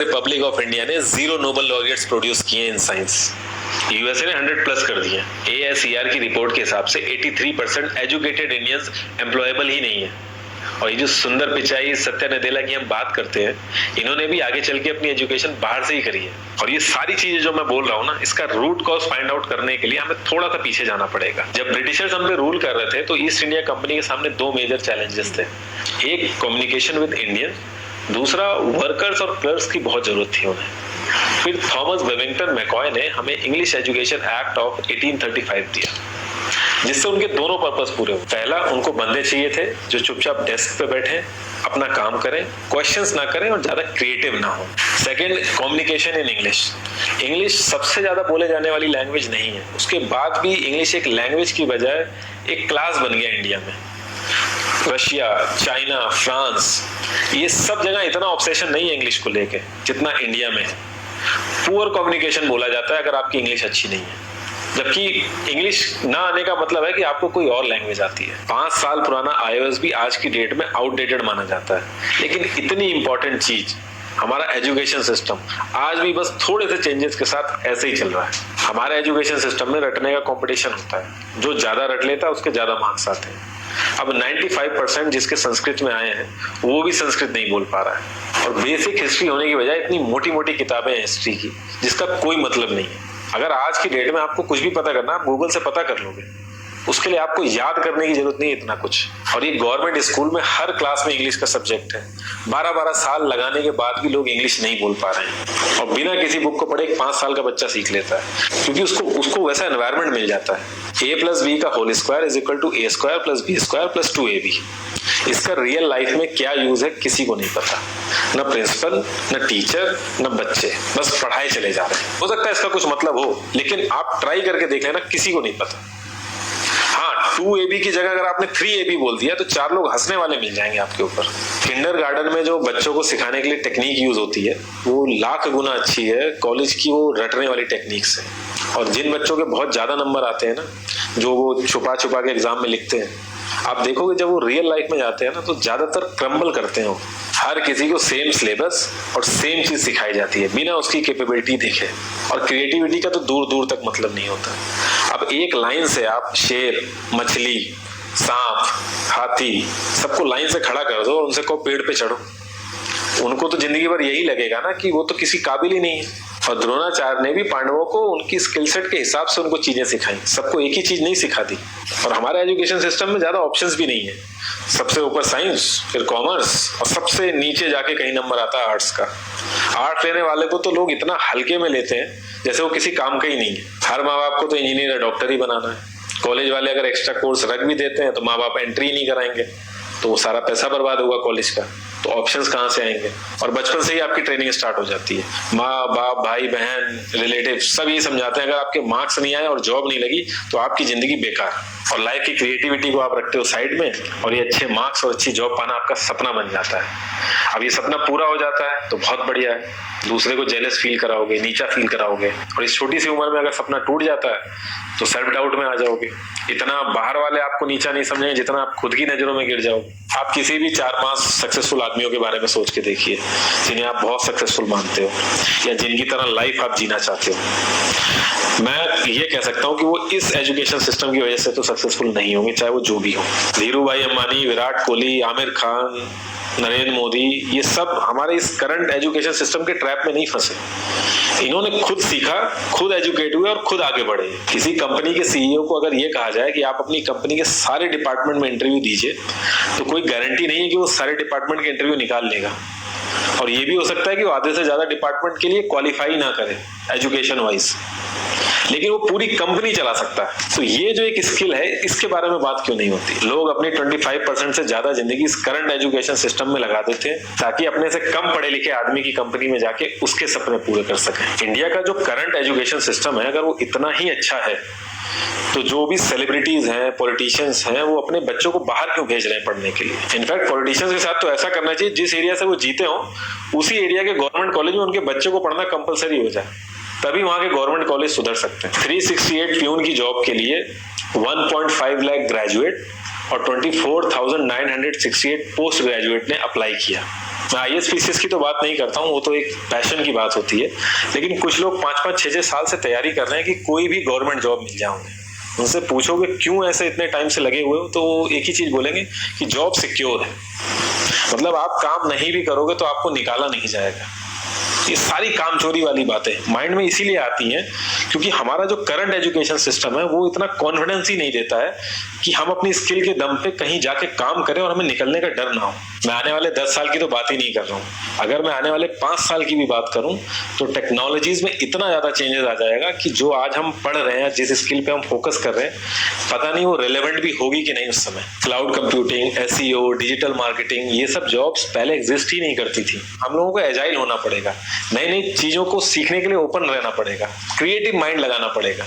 Republic of India ने 0 Nobel laureates produce किए in science. USA ने 100+ कर दिए। ASER की रिपोर्ट के हिसाब से 83% एजुकेटेड इंडियंस एम्प्लॉयबल ही नहीं है। और ये जो सुंदर पिचाई, सत्या नदेला की हम बात करते हैं, इन्होंने भी आगे चल के अपनी एजुकेशन बाहर से ही करी है। और ये सारी चीजें जो मैं बोल रहा हूँ ना, इसका रूट कॉज फाइंड आउट करने के लिए हमें थोड़ा सा पीछे जाना पड़ेगा। जब ब्रिटिशर्स हम पे रूल कर रहे थे तो ईस्ट इंडिया कंपनी के सामने 2 मेजर चैलेंजेस थे। एक, कम्युनिकेशन विद इंडियन, दूसरा वर्कर्स और क्लर्क्स की बहुत जरूरत थी उन्हें। फिर थॉमस वेलिंगटन मैकॉय ने हमें इंग्लिश एजुकेशन एक्ट ऑफ 1835 दिया, जिससे उनके दोनों पर्पस पूरे हुए। पहला, उनको बंदे चाहिए थे जो चुपचाप डेस्क पे बैठे, अपना काम करें, क्वेश्चंस ना करें और ज्यादा क्रिएटिव ना हो। Second, communication in English. English सबसे ज्यादा बोले जाने वाली लैंग्वेज नहीं है, उसके बाद भी इंग्लिश एक लैंग्वेज की बजाय एक क्लास बन गया इंडिया में। रशिया, चाइना, फ्रांस, ये सब जगह इतना ऑब्सेशन नहीं है इंग्लिश को लेके जितना इंडिया में है। पुअर कम्युनिकेशन बोला जाता है अगर आपकी इंग्लिश अच्छी नहीं है, जबकि इंग्लिश ना आने का मतलब है कि आपको कोई और लैंग्वेज आती है। 5 साल पुराना iOS भी आज की डेट में आउटडेटेड माना जाता है। लेकिन इतनी इंपॉर्टेंट चीज, हमारा एजुकेशन सिस्टम, आज भी बस थोड़े से चेंजेस के साथ ऐसे ही चल रहा है। हमारे एजुकेशन सिस्टम में रटने का कंपटीशन होता है, जो ज्यादा रट लेता है उसके ज्यादा मार्क्स आते हैं। अब 95% जिसके संस्कृत में आए हैं वो भी संस्कृत नहीं बोल पा रहा है। और बेसिक हिस्ट्री होने की बजाय इतनी मोटी मोटी किताबें हैं हिस्ट्री की, जिसका कोई मतलब नहीं है। अगर आज की डेट में आपको कुछ भी पता करना, आप गूगल से पता कर लोगे। उसके लिए आपको याद करने की जरूरत नहीं है इतना कुछ। और ये गवर्नमेंट स्कूल में हर क्लास में इंग्लिश का सब्जेक्ट है। 12-12 साल लगाने के बाद भी लोग इंग्लिश नहीं बोल पा रहे हैं। और बिना किसी बुक को पढ़े 5 साल का बच्चा सीख लेता है, क्योंकि उसको वैसा एनवायरनमेंट मिल जाता है। a+b का whole square is equal to a² + b² + 2ab। इसका रियल लाइफ में क्या यूज है किसी को नहीं पता, न प्रिंसिपल, न टीचर, न बच्चे, बस पढ़ाए चले जा रहे हैं। हो सकता है इसका कुछ मतलब हो, लेकिन आप ट्राई करके देख लेना, किसी को नहीं पता। हाँ, 2ab की जगह अगर आपने 3ab बोल दिया तो 4 लोग हंसने वाले मिल जाएंगे आपके ऊपर। किंडरगार्टन में जो बच्चों को सिखाने के लिए टेक्निक यूज होती है वो लाख गुना अच्छी है कॉलेज की वो रटने वाली टेक्निक से। और जिन बच्चों के बहुत ज्यादा नंबर आते हैं ना, जो वो छुपा छुपा के एग्जाम में लिखते हैं, आप देखोगे जब वो रियल लाइफ में जाते हैं ना तो ज्यादातर क्रम्बल करते हैं। हर किसी को सेम सिलेबस और सेम चीज सिखाई जाती है बिना उसकी कैपेबिलिटी देखे। और क्रिएटिविटी का तो दूर दूर तक मतलब नहीं होता। अब एक लाइन से आप शेर, मछली, सांप, हाथी सबको लाइन से खड़ा कर दो और उनसे कहो पेड़ पे चढ़ो, उनको तो जिंदगी भर यही लगेगा ना कि वो तो किसी काबिल ही नहीं है। और द्रोणाचार्य ने भी पांडवों को उनकी स्किल सेट के हिसाब से उनको चीजें सिखाई, सबको एक ही चीज नहीं सिखा दी। और हमारे एजुकेशन सिस्टम में ज्यादा ऑप्शंस भी नहीं है। सबसे ऊपर साइंस, फिर कॉमर्स, और सबसे नीचे जाके कहीं नंबर आता है आर्ट्स का। आर्ट्स लेने वाले को तो लोग इतना हल्के में लेते हैं जैसे वो किसी काम का ही नहीं है। हर माँ बाप को तो इंजीनियर या डॉक्टर ही बनाना है। कॉलेज वाले अगर एक्स्ट्रा कोर्स रख भी देते हैं तो माँ बाप एंट्री नहीं कराएंगे, तो वो सारा पैसा बर्बाद होगा कॉलेज का। तो ऑप्शंस कहाँ से आएंगे? और बचपन से ही आपकी ट्रेनिंग स्टार्ट हो जाती है। माँ बाप, भाई बहन, रिलेटिव सब ये समझाते हैं अगर आपके मार्क्स नहीं आए और जॉब नहीं लगी तो आपकी जिंदगी बेकार। और लाइफ की क्रिएटिविटी को आप रखते हो साइड में, और ये अच्छे मार्क्स और अच्छी जॉब पाना आपका सपना बन जाता है। अब ये सपना पूरा हो जाता है तो बहुत बढ़िया है, दूसरे को जेलस फील कराओगे, नीचा फील कराओगे। और इस छोटी सी उम्र में अगर सपना टूट जाता है तो सेल्फ डाउट में आ जाओगे। इतना बाहर वाले आपको नीचा नहीं समझेंगे जितना आप खुद की नजरों में गिर जाओगे। आप किसी भी 4-5 सक्सेसफुल आदमियों के बारे में सोच के देखिए जिन्हें आप बहुत सक्सेसफुल मानते हो या जिनकी तरह लाइफ आप जीना चाहते हो। मैं ये कह सकता हूँ कि वो इस एजुकेशन सिस्टम की वजह से तो सक्सेसफुल नहीं होंगे, चाहे वो जो भी हो। धीरू भाई अंबानी, विराट कोहली, आमिर खान, नरेंद्र मोदी, ये सब हमारे इस करंट एजुकेशन सिस्टम के ट्रैप में नहीं फंसे। इन्होंने खुद सीखा, खुद एजुकेट हुए और खुद आगे बढ़े। किसी कंपनी के सीईओ को अगर ये कहा जाए कि आप अपनी कंपनी के सारे डिपार्टमेंट में इंटरव्यू दीजिए, तो कोई गारंटी नहीं है कि वो सारे डिपार्टमेंट के इंटरव्यू निकाल लेगा। और ये भी हो सकता है कि वो आधे से ज्यादा डिपार्टमेंट के लिए क्वालिफाई ना करे एजुकेशन वाइज, लेकिन वो पूरी कंपनी चला सकता है। तो ये जो एक स्किल है, इसके बारे में बात क्यों नहीं होती? लोग अपनी 25% से ज्यादा जिंदगी इस करंट एजुकेशन सिस्टम में लगा देते हैं ताकि अपने से कम पढ़े लिखे आदमी की कंपनी में जाके उसके सपने पूरे कर सकें। इंडिया का जो करंट एजुकेशन सिस्टम है, अगर वो इतना ही अच्छा है तो जो भी सेलिब्रिटीज हैं, पॉलिटिशियंस हैं, वो अपने बच्चों को बाहर क्यों भेज रहे हैं पढ़ने के लिए? इनफैक्ट पॉलिटिशियंस के साथ तो ऐसा करना चाहिए जिस एरिया से वो जीते हो उसी एरिया के गवर्नमेंट कॉलेज में उनके बच्चों को पढ़ना कंपलसरी हो जाए, तभी वहां के गवर्नमेंट कॉलेज सुधर सकते हैं। 368 प्यून की जॉब के लिए 1.5 लाख ग्रेजुएट और 24,968 पोस्ट ग्रेजुएट ने अप्लाई किया। मैं IAS PCS की तो बात नहीं करता हूँ, वो तो एक पैशन की बात होती है, लेकिन कुछ लोग 5-5, 6-6 साल से तैयारी कर रहे हैं कि कोई भी गवर्नमेंट जॉब मिल जाए उन्हें। उनसे पूछोगे क्यों ऐसे इतने टाइम से लगे हुए हो, तो वो एक ही चीज बोलेंगे कि जॉब सिक्योर है। मतलब आप काम नहीं भी करोगे तो आपको निकाला नहीं जाएगा। ये सारी कामचोरी वाली बातें माइंड में इसीलिए आती हैं क्योंकि हमारा जो करंट एजुकेशन सिस्टम है वो इतना कॉन्फिडेंस ही नहीं देता है कि हम अपनी स्किल के दम पे कहीं जाके काम करें और हमें निकलने का डर ना हो। मैं आने वाले 10 साल की तो बात ही नहीं कर रहा हूँ, अगर मैं आने वाले 5 साल की भी बात करूं तो टेक्नोलॉजीज में इतना ज्यादा चेंजेस आ जाएगा कि जो आज हम पढ़ रहे हैं, जिस स्किल पे हम फोकस कर रहे हैं, पता नहीं वो रिलेवेंट भी होगी कि नहीं उस समय। Cloud computing, SEO, digital marketing, ये सब जॉब्स पहले एग्जिस्ट ही नहीं करती थी। हम लोगों को एजाइल होना पड़ेगा, नई नई चीजों को सीखने के लिए ओपन रहना पड़ेगा, क्रिएटिव माइंड लगाना पड़ेगा।